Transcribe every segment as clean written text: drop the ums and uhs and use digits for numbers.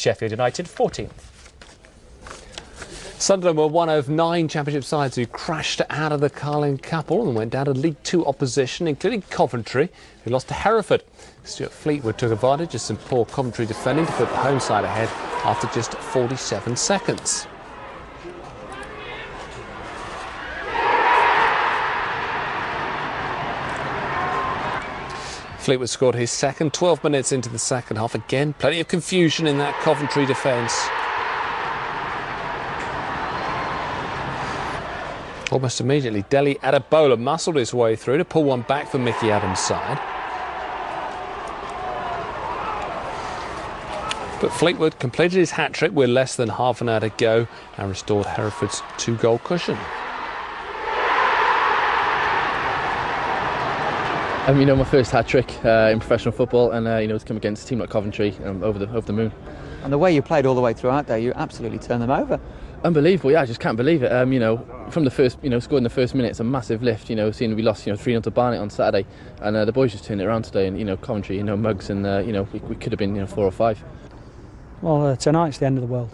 Sheffield United 14th. Sunderland were one of 9 Championship sides who crashed out of the ccarling Cup and went down to League 2 opposition, including Coventry, who lost to Hereford. Stuart Fleetwood took advantage of some poor Coventry defending to put the home side ahead after just 47 seconds. Fleetwood scored his second 12 minutes into the second half. Again, plenty of confusion in that Coventry defence. Almost immediately, Dele Adebola muscled his way through to pull one back for Mickey Adams' side. But Fleetwood completed his hat-trick with less than half an hour to go and restored Hereford's 2-goal cushion. You know, my first hat-trick in professional football, and you know, to come against a team like Coventry over the moon. And the way you played all the way throughout there, you absolutely turned them over. Unbelievable, yeah, I just can't believe it. You know, from the first, scored in the first minute, it's a massive lift. You know, seeing we lost, 3-0 to Barnet on Saturday, and the boys just turned it around today. And Coventry, mugs, and we could have been 4 or 5. Well, tonight's the end of the world.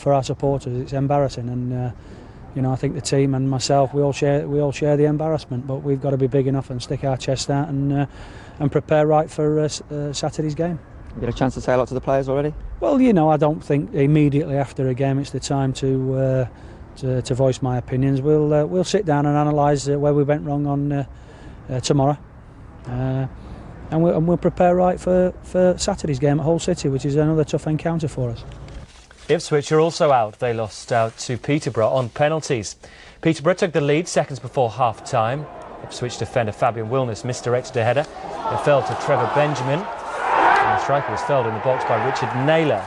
For our supporters, it's embarrassing, and I think the team and myself, we all share the embarrassment. But we've got to be big enough and stick our chest out and prepare right for Saturday's game. You had a chance to say a lot to the players already? Well, I don't think immediately after a game it's the time to voice my opinions. We'll sit down and analyse where we went wrong on tomorrow, and we'll prepare right for Saturday's game at Hull City, which is another tough encounter for us. Ipswich are also out. They lost out to Peterborough on penalties. Peterborough took the lead seconds before half-time. Ipswich defender Fabian Wilness misdirected a header. It fell to Trevor Benjamin. And the striker was felled in the box by Richard Naylor.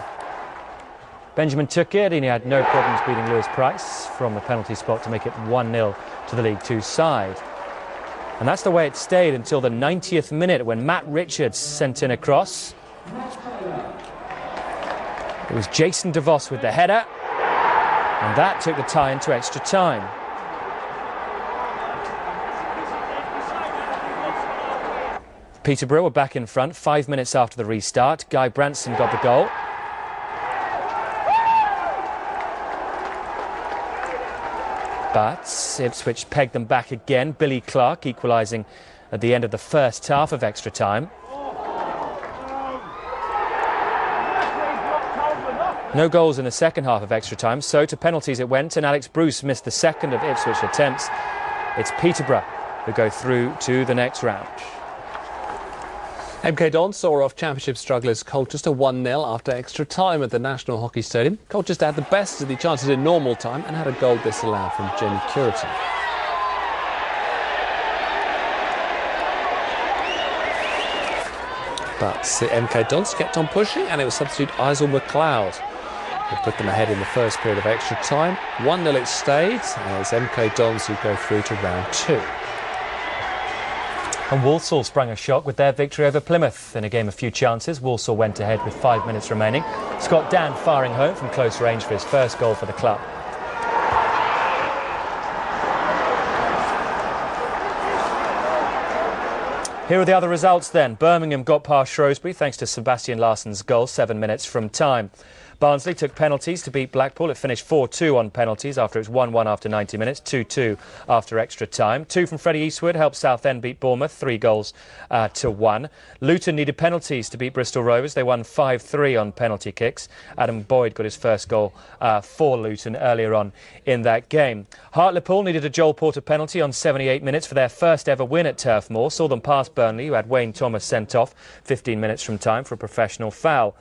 Benjamin took it and he had no problems beating Lewis Price from the penalty spot to make it 1-0 to the League Two side. And that's the way it stayed until the 90th minute when Matt Richards sent in a cross. It was Jason DeVos with the header, and that took the tie into extra time. Peterborough were back in front 5 minutes after the restart. Guy Branson got the goal. But Ipswich pegged them back again. Billy Clark equalising at the end of the first half of extra time. No goals in the second half of extra time, so to penalties it went, and Alex Bruce missed the second of Ipswich attempts. It's Peterborough who go through to the next round. MK Dons saw off Championship strugglers Colchester 1-0 after extra time at the National Hockey Stadium. Colchester had the best of the chances in normal time and had a goal disallowed from Jenny Curitan. But the MK Dons kept on pushing, and it was substitute Isel McLeod who put them ahead in the first period of extra time. 1-0 it stayed, and it's MK Dons who go through to round 2. And Walsall sprung a shock with their victory over Plymouth. In a game of few chances, Walsall went ahead with 5 minutes remaining. Scott Dan firing home from close range for his first goal for the club. Here are the other results then. Birmingham got past Shrewsbury thanks to Sebastian Larsson's goal 7 minutes from time. Barnsley took penalties to beat Blackpool. It finished 4-2 on penalties after it was 1-1 after 90 minutes, 2-2 after extra time. 2 from Freddie Eastwood helped Southend beat Bournemouth, 3 goals to 1. Luton needed penalties to beat Bristol Rovers. They won 5-3 on penalty kicks. Adam Boyd got his first goal for Luton earlier on in that game. Hartlepool needed a Joel Porter penalty on 78 minutes for their first ever win at Turf Moor. Saw them pass Burnley, who had Wayne Thomas sent off 15 minutes from time for a professional foul.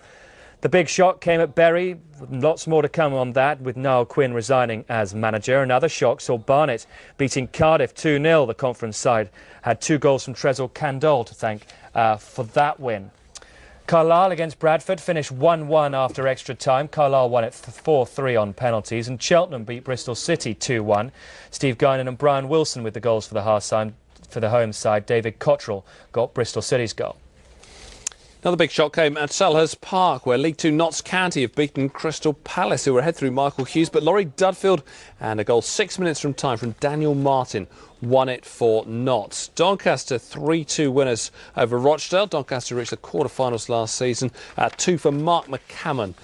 The big shock came at Bury. Lots more to come on that, with Niall Quinn resigning as manager. Another shock saw Barnet beating Cardiff 2-0. The conference side had 2 goals from Tresor Candole to thank for that win. Carlisle against Bradford finished 1-1 after extra time. Carlisle won it 4-3 on penalties, and Cheltenham beat Bristol City 2-1. Steve Guinan and Brian Wilson with the goals for the half-time. For the home side, David Cottrell got Bristol City's goal. Another big shock came at Selhurst Park, where League Two Notts County have beaten Crystal Palace, who were ahead through Michael Hughes, but Laurie Dudfield and a goal 6 minutes from time from Daniel Martin won it for Notts. Doncaster 3-2 winners over Rochdale. Doncaster reached the quarter-finals last season. 2 for Mark McCammon